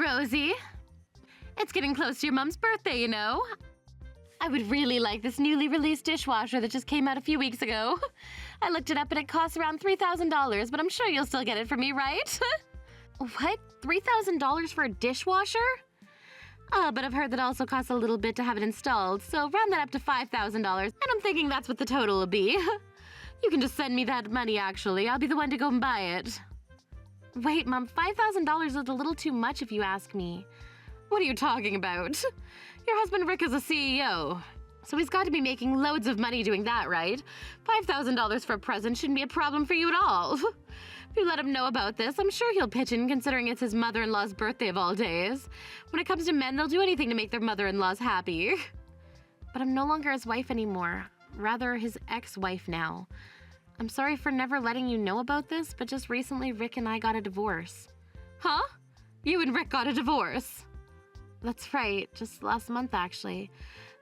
Rosie. It's getting close to your mom's birthday, you know. I would really like this newly released dishwasher that just came out a few weeks ago. I looked it up and it costs around $3,000, but I'm sure you'll still get it for me, right? What? $3,000 for a dishwasher? But I've heard that also costs a little bit to have it installed, so round that up to $5,000, and I'm thinking that's what the total will be. You can just send me that money, actually. I'll be the one to go and buy it. Wait, Mom, $5,000 is a little too much if you ask me. What are you talking about? Your husband Rick is a CEO, so he's got to be making loads of money doing that, right? $5,000 for a present shouldn't be a problem for you at all. If you let him know about this, I'm sure he'll pitch in, considering it's his mother-in-law's birthday of all days. When it comes to men, they'll do anything to make their mother-in-laws happy. But I'm no longer his wife anymore. Rather, his ex-wife now. I'm sorry for never letting you know about this, but just recently Rick and I got a divorce. Huh? You and Rick got a divorce? That's right, just last month actually.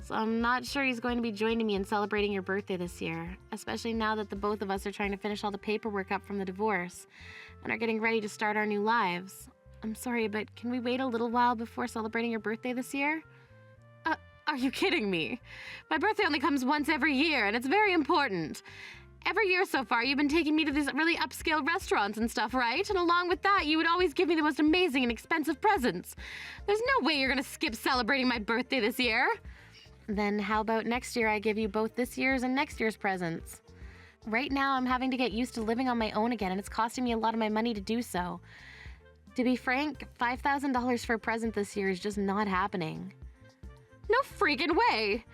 So I'm not sure he's going to be joining me in celebrating your birthday this year, especially now that the both of us are trying to finish all the paperwork up from the divorce and are getting ready to start our new lives. I'm sorry, but can we wait a little while before celebrating your birthday this year? Are you kidding me? My birthday only comes once every year, and it's very important. Every year so far, you've been taking me to these really upscale restaurants and stuff, right? And along with that, you would always give me the most amazing and expensive presents. There's no way you're gonna skip celebrating my birthday this year. Then how about next year I give you both this year's and next year's presents? Right now, I'm having to get used to living on my own again, and it's costing me a lot of my money to do so. To be frank, $5,000 for a present this year is just not happening. No freaking way!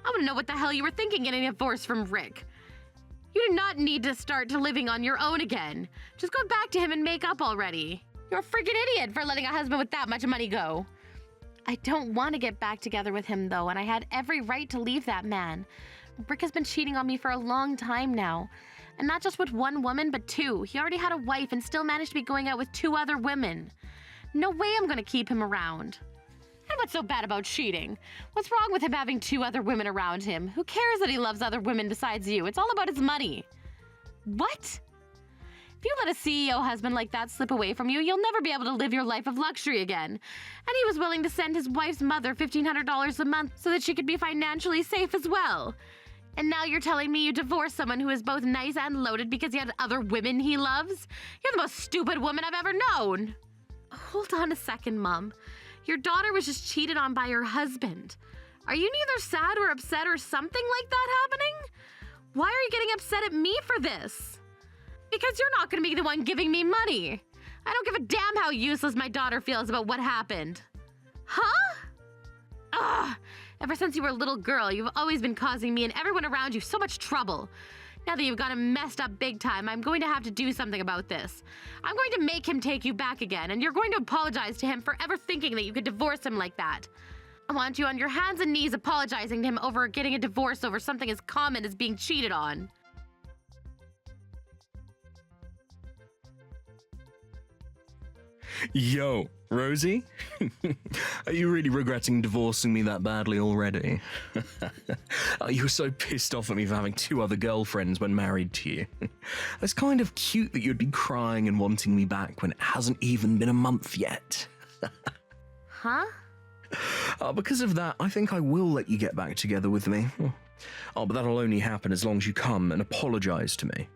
I wanna know what the hell you were thinking getting a divorce from Rick. You do not need to start to living on your own again. Just go back to him and make up already. You're a freaking idiot for letting a husband with that much money go. I don't want to get back together with him, though, and I had every right to leave that man. Rick has been cheating on me for a long time now. And not just with one woman, but two. He already had a wife and still managed to be going out with 2 other women. No way I'm gonna keep him around. And what's so bad about cheating? What's wrong with him having 2 other women around him? Who cares that he loves other women besides you? It's all about his money. What? If you let a CEO husband like that slip away from you, you'll never be able to live your life of luxury again. And he was willing to send his wife's mother $1,500 a month so that she could be financially safe as well. And now you're telling me you divorced someone who is both nice and loaded because he had other women he loves? You're the most stupid woman I've ever known. Hold on a second, Mom. Your daughter was just cheated on by her husband. Are you neither sad or upset or something like that happening? Why are you getting upset at me for this? Because you're not going to be the one giving me money. I don't give a damn how useless my daughter feels about what happened. Huh? Ugh. Ever since you were a little girl, you've always been causing me and everyone around you so much trouble. Now that you've gotten messed up big time, I'm going to have to do something about this. I'm going to make him take you back again, and you're going to apologize to him for ever thinking that you could divorce him like that. I want you on your hands and knees apologizing to him over getting a divorce over something as common as being cheated on. Yo, Rosie? Are you really regretting divorcing me that badly already? You were so pissed off at me for having 2 other girlfriends when married to you. It's kind of cute that you'd be crying and wanting me back when it hasn't even been a month yet. Huh? Because of that, I think I will let you get back together with me. But that'll only happen as long as you come and apologize to me.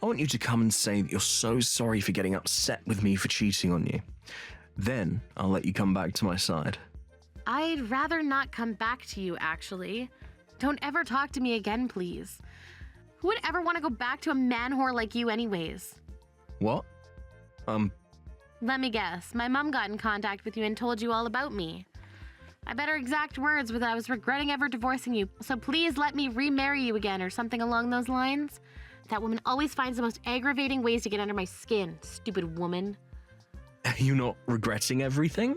I want you to come and say that you're so sorry for getting upset with me for cheating on you. Then I'll let you come back to my side. I'd rather not come back to you, actually. Don't ever talk to me again, please. Who would ever want to go back to a man whore like you anyways? What? Let me guess. My mom got in contact with you and told you all about me. I bet her exact words were that I was regretting ever divorcing you, so please let me remarry you again or something along those lines. That woman always finds the most aggravating ways to get under my skin, stupid woman. Are you not regretting everything?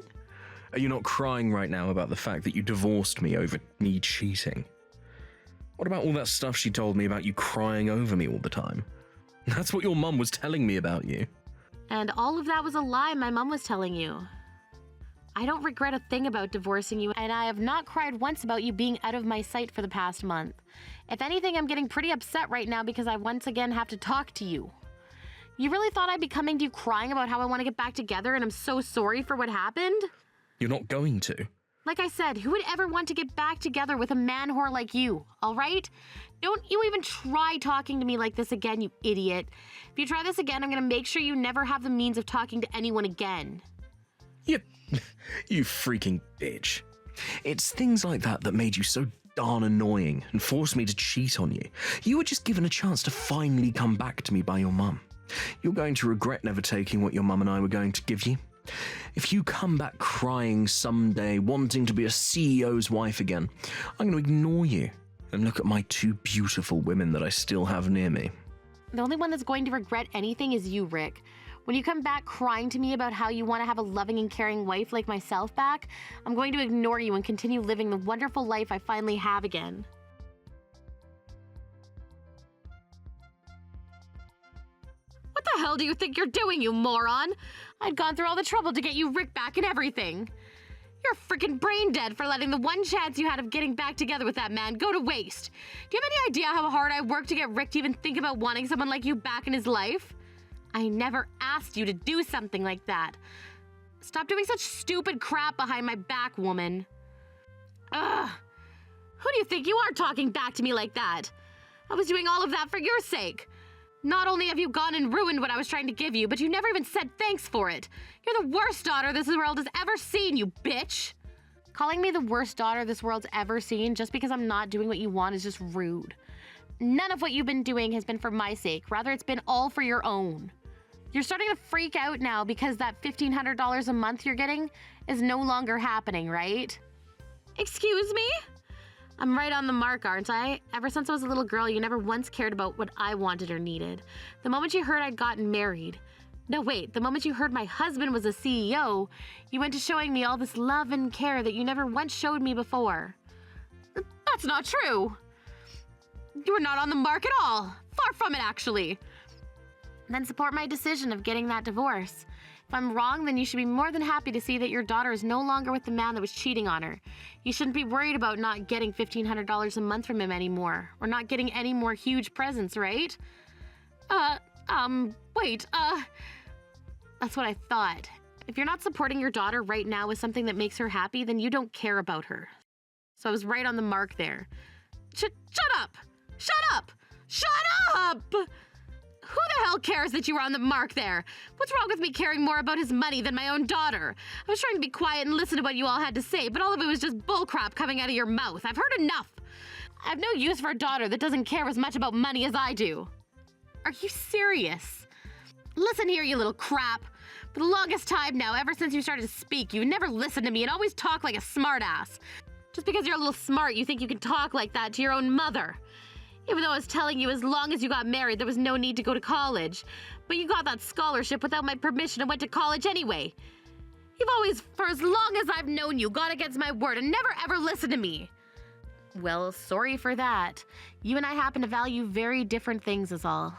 Are you not crying right now about the fact that you divorced me over me cheating? What about all that stuff she told me about you crying over me all the time? That's what your mum was telling me about you. And all of that was a lie my mom was telling you. I don't regret a thing about divorcing you, and I have not cried once about you being out of my sight for the past month. If anything, I'm getting pretty upset right now because I once again have to talk to you. You really thought I'd be coming to you crying about how I want to get back together and I'm so sorry for what happened? You're not going to. Like I said, who would ever want to get back together with a man whore like you, all right? Don't you even try talking to me like this again, you idiot. If you try this again, I'm gonna make sure you never have the means of talking to anyone again. You freaking bitch. It's things like that that made you so darn annoying and forced me to cheat on you. You were just given a chance to finally come back to me by your mum. You're going to regret never taking what your mum and I were going to give you. If you come back crying someday, wanting to be a CEO's wife again, I'm going to ignore you and look at my two beautiful women that I still have near me. The only one that's going to regret anything is you, Rick. When you come back crying to me about how you want to have a loving and caring wife like myself back, I'm going to ignore you and continue living the wonderful life I finally have again. What the hell do you think you're doing, you moron? I'd gone through all the trouble to get you Rick back and everything. You're freaking brain dead for letting the one chance you had of getting back together with that man go to waste. Do you have any idea how hard I worked to get Rick to even think about wanting someone like you back in his life? I never asked you to do something like that. Stop doing such stupid crap behind my back, woman. Ugh. Who do you think you are talking back to me like that? I was doing all of that for your sake. Not only have you gone and ruined what I was trying to give you, but you never even said thanks for it. You're the worst daughter this world has ever seen, you bitch. Calling me the worst daughter this world's ever seen just because I'm not doing what you want is just rude. None of what you've been doing has been for my sake. Rather, it's been all for your own. You're starting to freak out now because that $1,500 a month you're getting is no longer happening, right? Excuse me? I'm right on the mark, aren't I? Ever since I was a little girl, you never once cared about what I wanted or needed. The moment you heard I'd gotten married. No, wait, the moment you heard my husband was a CEO, you went to showing me all this love and care that you never once showed me before. That's not true. You were not on the mark at all. Far from it, actually. Then support my decision of getting that divorce. If I'm wrong, then you should be more than happy to see that your daughter is no longer with the man that was cheating on her. You shouldn't be worried about not getting $1,500 a month from him anymore, or not getting any more huge presents, right? Wait, that's what I thought. If you're not supporting your daughter right now with something that makes her happy, then you don't care about her. So I was right on the mark there. Shut up! Shut up! Shut up! Who the hell cares that you were on the mark there? What's wrong with me caring more about his money than my own daughter? I was trying to be quiet and listen to what you all had to say, but all of it was just bullcrap coming out of your mouth. I've heard enough. I have no use for a daughter that doesn't care as much about money as I do. Are you serious? Listen here, you little crap. For the longest time now, ever since you started to speak, you never listened to me and always talk like a smartass. Just because you're a little smart, you think you can talk like that to your own mother. Even though I was telling you as long as you got married, there was no need to go to college. But you got that scholarship without my permission and went to college anyway. You've always, for as long as I've known you, gone against my word and never ever listened to me. Well, sorry for that. You and I happen to value very different things is all.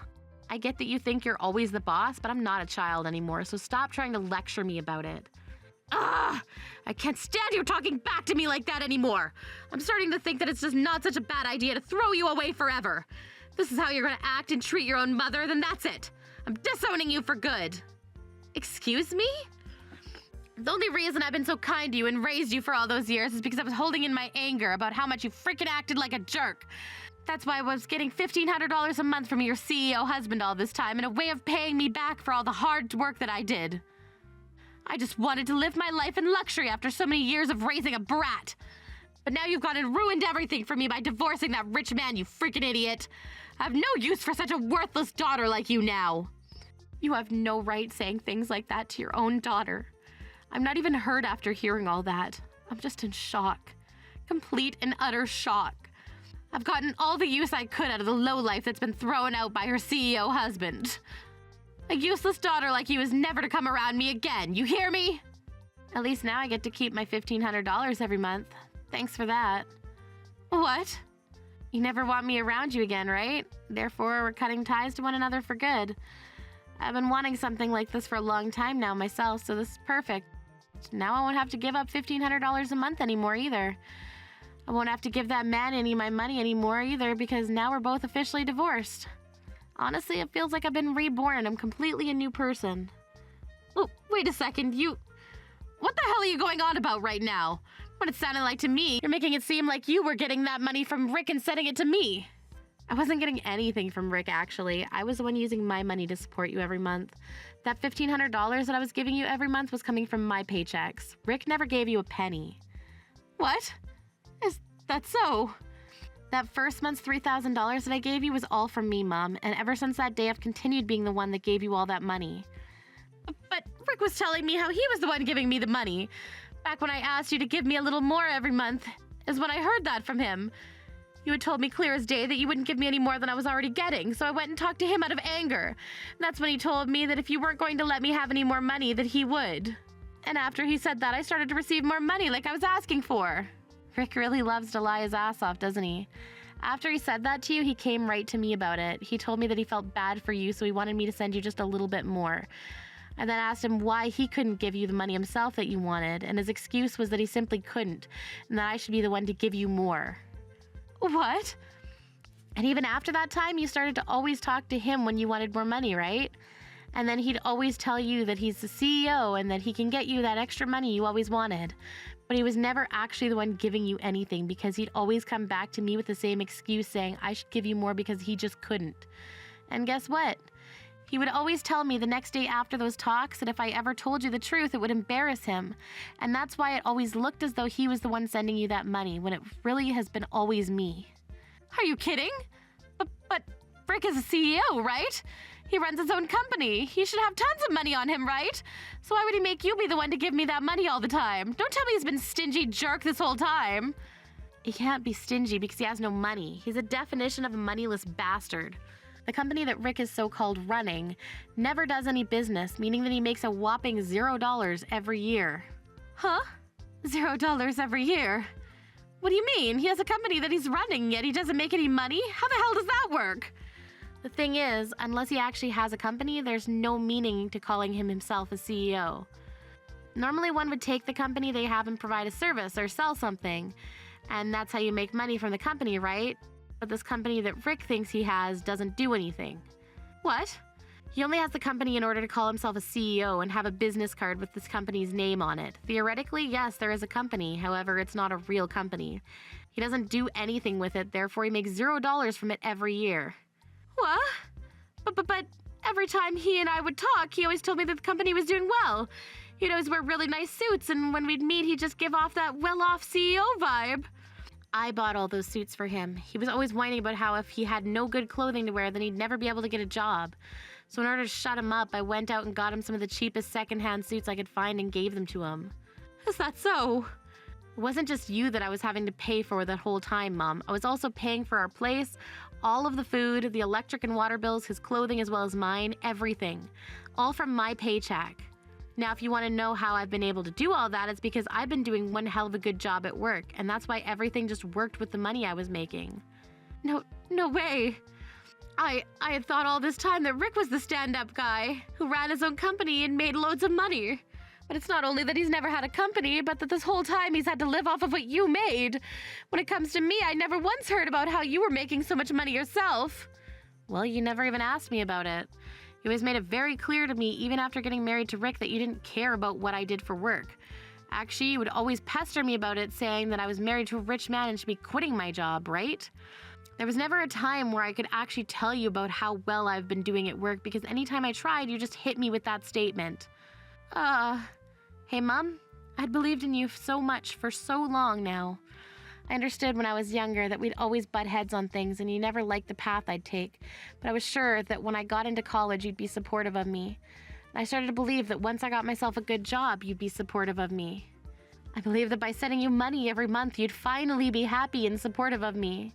I get that you think you're always the boss, but I'm not a child anymore, so stop trying to lecture me about it. Ah! I can't stand you talking back to me like that anymore. I'm starting to think that it's just not such a bad idea to throw you away forever. If this is how you're gonna act and treat your own mother, then that's it. I'm disowning you for good. Excuse me? The only reason I've been so kind to you and raised you for all those years is because I was holding in my anger about how much you freaking acted like a jerk. That's why I was getting $1,500 a month from your CEO husband all this time in a way of paying me back for all the hard work that I did. I just wanted to live my life in luxury after so many years of raising a brat. But now you've gone and ruined everything for me by divorcing that rich man, you freaking idiot. I have no use for such a worthless daughter like you now. You have no right saying things like that to your own daughter. I'm not even hurt after hearing all that. I'm just in shock. Complete and utter shock. I've gotten all the use I could out of the lowlife that's been thrown out by her CEO husband. A useless daughter like you is never to come around me again, you hear me? At least now I get to keep my $1,500 every month. Thanks for that. What? You never want me around you again, right? Therefore, we're cutting ties to one another for good. I've been wanting something like this for a long time now myself, so this is perfect. Now I won't have to give up $1,500 a month anymore either. I won't have to give that man any of my money anymore either because now we're both officially divorced. Honestly, it feels like I've been reborn. I'm completely a new person. Oh, wait a second, What the hell are you going on about right now? What it sounded like to me, you're making it seem like you were getting that money from Rick and sending it to me. I wasn't getting anything from Rick, actually. I was the one using my money to support you every month. That $1,500 that I was giving you every month was coming from my paychecks. Rick never gave you a penny. What? Is that so? That first month's $3,000 that I gave you was all from me, Mom, and ever since that day I've continued being the one that gave you all that money. But Rick was telling me how he was the one giving me the money. Back when I asked you to give me a little more every month is when I heard that from him. You had told me clear as day that you wouldn't give me any more than I was already getting, so I went and talked to him out of anger. And that's when he told me that if you weren't going to let me have any more money, that he would. And after he said that, I started to receive more money like I was asking for. Rick really loves to lie his ass off, doesn't he? After he said that to you, he came right to me about it. He told me that he felt bad for you, so he wanted me to send you just a little bit more. I then asked him why he couldn't give you the money himself that you wanted, and his excuse was that he simply couldn't, and that I should be the one to give you more. What? And even after that time, you started to always talk to him when you wanted more money, right? And then he'd always tell you that he's the CEO and that he can get you that extra money you always wanted. But he was never actually the one giving you anything because he'd always come back to me with the same excuse saying I should give you more because he just couldn't. And guess what? He would always tell me the next day after those talks that if I ever told you the truth, it would embarrass him. And that's why it always looked as though he was the one sending you that money, when it really has been always me. Are you kidding? But Rick is a CEO, right? He runs his own company. He should have tons of money on him, right? So why would he make you be the one to give me that money all the time? Don't tell me he's been stingy jerk this whole time. He can't be stingy because he has no money. He's a definition of a moneyless bastard. The company that Rick is so-called running never does any business, meaning that he makes a whopping $0 every year. Huh? $0 every year? What do you mean? He has a company that he's running, yet he doesn't make any money? How the hell does that work? The thing is, unless he actually has a company, there's no meaning to calling him himself a CEO. Normally one would take the company they have and provide a service or sell something, and that's how you make money from the company, right? But this company that Rick thinks he has doesn't do anything. What? He only has the company in order to call himself a CEO and have a business card with this company's name on it. Theoretically, yes, there is a company, however, it's not a real company. He doesn't do anything with it, therefore he makes $0 from it every year. What? But every time he and I would talk, he always told me that the company was doing well. He'd always wear really nice suits, and when we'd meet, he'd just give off that well-off CEO vibe. I bought all those suits for him. He was always whining about how if he had no good clothing to wear, then he'd never be able to get a job. So in order to shut him up, I went out and got him some of the cheapest secondhand suits I could find and gave them to him. Is that so? It wasn't just you that I was having to pay for that whole time, Mom. I was also paying for our place, all of the food, the electric and water bills, his clothing as well as mine, everything. All from my paycheck. Now, if you want to know how I've been able to do all that, it's because I've been doing one hell of a good job at work, and that's why everything just worked with the money I was making. No way. I had thought all this time that Rick was the stand-up guy who ran his own company and made loads of money. But it's not only that he's never had a company, but that this whole time he's had to live off of what you made. When it comes to me, I never once heard about how you were making so much money yourself. Well, you never even asked me about it. You always made it very clear to me, even after getting married to Rick, that you didn't care about what I did for work. Actually, you would always pester me about it, saying that I was married to a rich man and should be quitting my job, right? There was never a time where I could actually tell you about how well I've been doing at work, because anytime I tried, you just hit me with that statement. Hey, Mom, I'd believed in you so much for so long now. I understood when I was younger that we'd always butt heads on things and you never liked the path I'd take, but I was sure that when I got into college you'd be supportive of me. And I started to believe that once I got myself a good job, you'd be supportive of me. I believed that by sending you money every month, you'd finally be happy and supportive of me.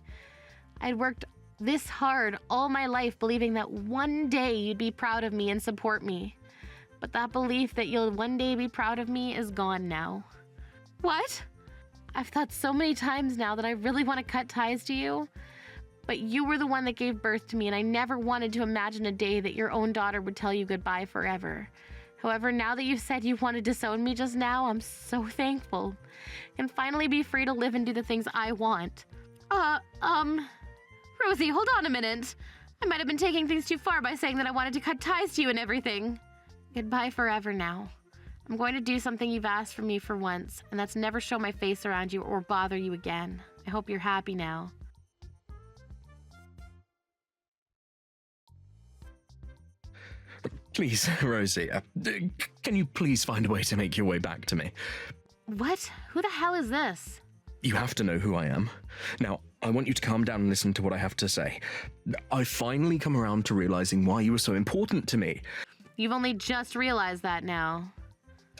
I'd worked this hard all my life believing that one day you'd be proud of me and support me. But that belief that you'll one day be proud of me is gone now. What? I've thought so many times now that I really want to cut ties to you, but you were the one that gave birth to me, and I never wanted to imagine a day that your own daughter would tell you goodbye forever. However, now that you've said you want to disown me just now, I'm so thankful. And finally be free to live and do the things I want. Rosie, hold on a minute. I might have been taking things too far by saying that I wanted to cut ties to you and everything. Goodbye forever now. I'm going to do something you've asked from me for once, and that's never show my face around you or bother you again. I hope you're happy now. Please, Rosie, can you please find a way to make your way back to me? What? Who the hell is this? You have to know who I am. Now, I want you to calm down and listen to what I have to say. I've finally come around to realizing why you were so important to me. You've only just realized that now.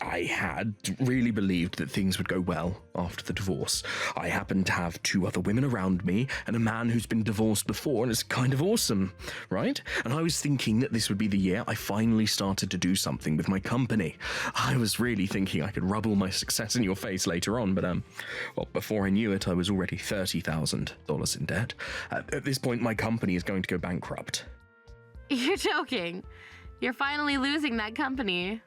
I had really believed that things would go well after the divorce. I happened to have 2 other women around me and a man who's been divorced before, and it's kind of awesome, right? And I was thinking that this would be the year I finally started to do something with my company. I was really thinking I could rub all my success in your face later on, but well, before I knew it, I was already $30,000 in debt. At this point, my company is going to go bankrupt. You're joking. You're finally losing that company.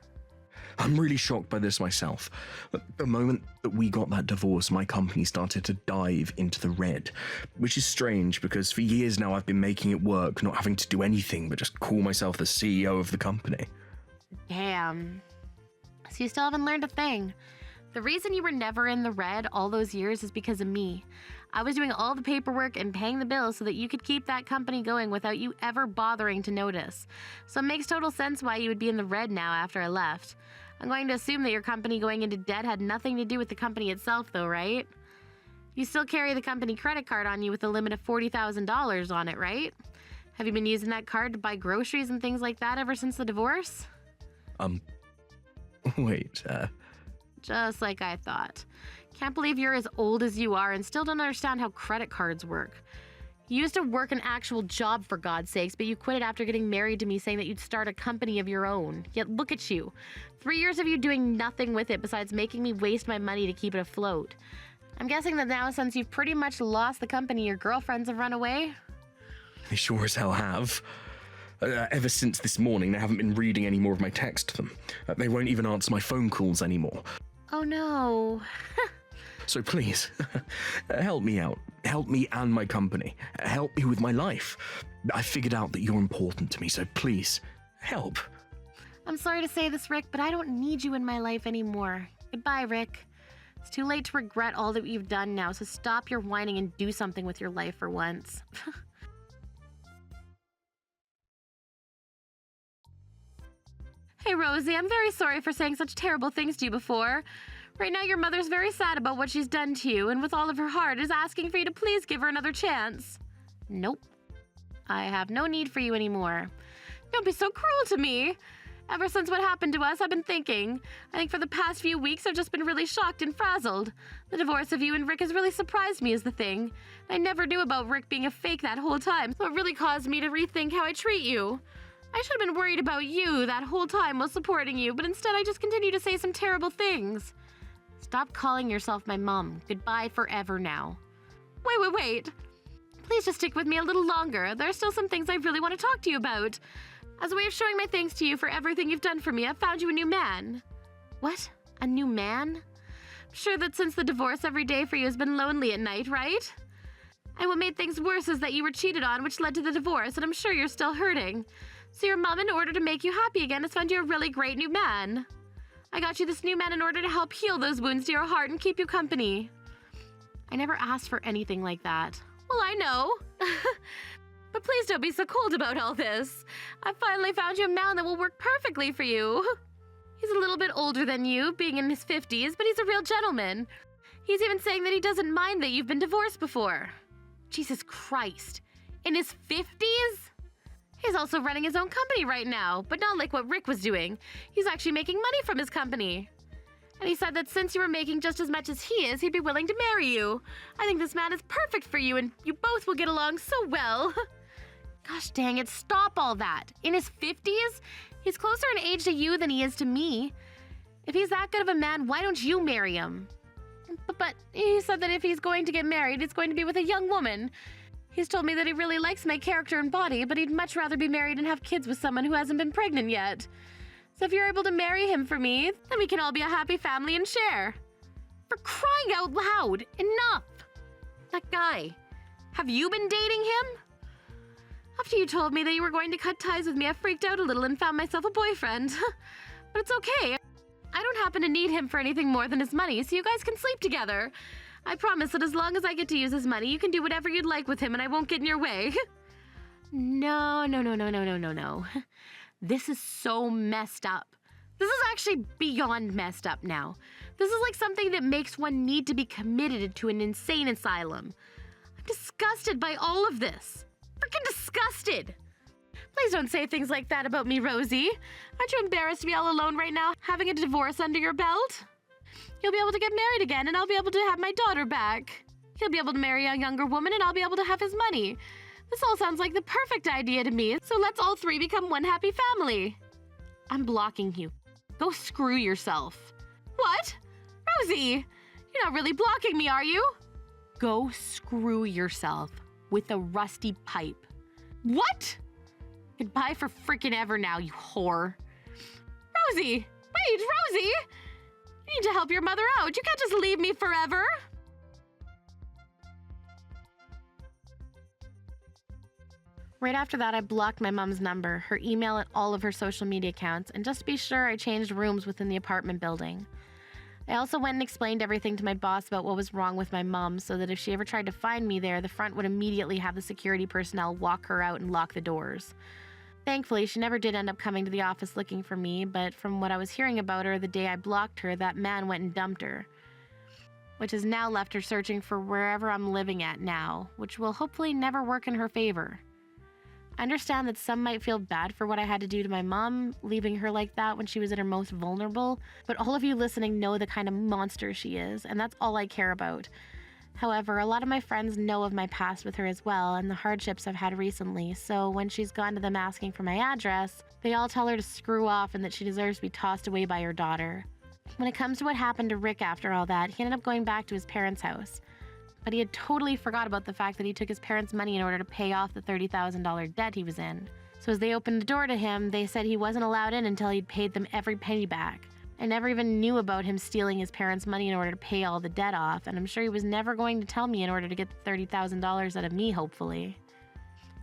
I'm really shocked by this myself. The moment that we got that divorce, my company started to dive into the red, which is strange because for years now I've been making it work, not having to do anything but just call myself the CEO of the company. Damn. So you still haven't learned a thing. The reason you were never in the red all those years is because of me. I was doing all the paperwork and paying the bills so that you could keep that company going without you ever bothering to notice. So it makes total sense why you would be in the red now after I left. I'm going to assume that your company going into debt had nothing to do with the company itself though, right? You still carry the company credit card on you with a limit of $40,000 on it, right? Have you been using that card to buy groceries and things like that ever since the divorce? Wait, Just like I thought. Can't believe you're as old as you are and still don't understand how credit cards work. You used to work an actual job for God's sakes, but you quit it after getting married to me saying that you'd start a company of your own. Yet look at you. 3 years of you doing nothing with it besides making me waste my money to keep it afloat. I'm guessing that now since you've pretty much lost the company, your girlfriends have run away? They sure as hell have. Ever since this morning, they haven't been reading any more of my text to them. They won't even answer my phone calls anymore. Oh no. So please, help me out. Help me and my company. Help me with my life. I figured out that you're important to me, so please, help. I'm sorry to say this, Rick, but I don't need you in my life anymore. Goodbye, Rick. It's too late to regret all that you've done now, so stop your whining and do something with your life for once. Hey, Rosie, I'm very sorry for saying such terrible things to you before. Right now, your mother's very sad about what she's done to you, and with all of her heart is asking for you to please give her another chance. Nope. I have no need for you anymore. Don't be so cruel to me. Ever since what happened to us, I've been thinking. I think for the past few weeks, I've just been really shocked and frazzled. The divorce of you and Rick has really surprised me is the thing. I never knew about Rick being a fake that whole time, so it really caused me to rethink how I treat you. I should have been worried about you that whole time while supporting you, but instead I just continue to say some terrible things. Stop calling yourself my mom. Goodbye forever now. Wait. Please just stick with me a little longer. There are still some things I really want to talk to you about. As a way of showing my thanks to you for everything you've done for me, I've found you a new man. What? A new man? I'm sure that since the divorce, every day for you has been lonely at night, right? And what made things worse is that you were cheated on, which led to the divorce, and I'm sure you're still hurting. So your mom, in order to make you happy again, has found you a really great new man. I got you this new man in order to help heal those wounds to your heart and keep you company. I never asked for anything like that. Well, I know. But please don't be so cold about all this. I finally found you a man that will work perfectly for you. He's a little bit older than you, being in his 50s, but he's a real gentleman. He's even saying that he doesn't mind that you've been divorced before. Jesus Christ. In his 50s? He's also running his own company right now, but not like what Rick was doing. He's actually making money from his company. And he said that since you were making just as much as he is, he'd be willing to marry you. I think this man is perfect for you, and you both will get along so well. Gosh dang it, stop all that. In his 50s? He's closer in age to you than he is to me. If he's that good of a man, why don't you marry him? But he said that if he's going to get married, it's going to be with a young woman. He's told me that he really likes my character and body, but he'd much rather be married and have kids with someone who hasn't been pregnant yet. So if you're able to marry him for me, then we can all be a happy family and share. For crying out loud, enough! That guy, have you been dating him? After you told me that you were going to cut ties with me, I freaked out a little and found myself a boyfriend. But it's okay. I don't happen to need him for anything more than his money, so you guys can sleep together. I promise that as long as I get to use his money, you can do whatever you'd like with him and I won't get in your way. No. This is so messed up. This is actually beyond messed up now. This is like something that makes one need to be committed to an insane asylum. I'm disgusted by all of this. Freaking disgusted. Please don't say things like that about me, Rosie. Aren't you embarrassed to be all alone right now, having a divorce under your belt? You'll be able to get married again, and I'll be able to have my daughter back. He'll be able to marry a younger woman, and I'll be able to have his money. This all sounds like the perfect idea to me, so let's all three become one happy family. I'm blocking you. Go screw yourself. What? Rosie, you're not really blocking me, are you? Go screw yourself with a rusty pipe. What? Goodbye for freaking ever now, you whore. Rosie! Wait, Rosie! You need to help your mother out. You can't just leave me forever. Right after that, I blocked my mom's number, her email, and all of her social media accounts, and just to be sure, I changed rooms within the apartment building. I also went and explained everything to my boss about what was wrong with my mom, so that if she ever tried to find me there, the front would immediately have the security personnel walk her out and lock the doors. Thankfully, she never did end up coming to the office looking for me, but from what I was hearing about her the day I blocked her, that man went and dumped her, which has now left her searching for wherever I'm living at now, which will hopefully never work in her favor. I understand that some might feel bad for what I had to do to my mom, leaving her like that when she was at her most vulnerable, but all of you listening know the kind of monster she is, and that's all I care about. However, a lot of my friends know of my past with her as well and the hardships I've had recently, so when she's gone to them asking for my address, they all tell her to screw off and that she deserves to be tossed away by her daughter. When it comes to what happened to Rick after all that, he ended up going back to his parents' house. But he had totally forgot about the fact that he took his parents' money in order to pay off the $30,000 debt he was in. So as they opened the door to him, they said he wasn't allowed in until he'd paid them every penny back. I never even knew about him stealing his parents' money in order to pay all the debt off, and I'm sure he was never going to tell me in order to get the $30,000 out of me, hopefully.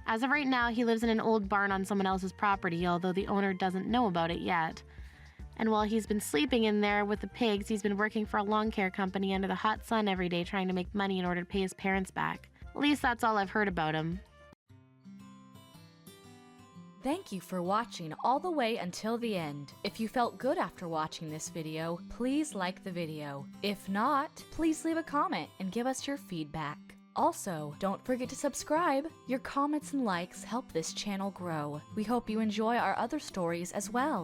As of right now, he lives in an old barn on someone else's property, although the owner doesn't know about it yet. And while he's been sleeping in there with the pigs, he's been working for a lawn care company under the hot sun every day trying to make money in order to pay his parents back. At least that's all I've heard about him. Thank you for watching all the way until the end. If you felt good after watching this video, please like the video. If not, please leave a comment and give us your feedback. Also, don't forget to subscribe. Your comments and likes help this channel grow. We hope you enjoy our other stories as well.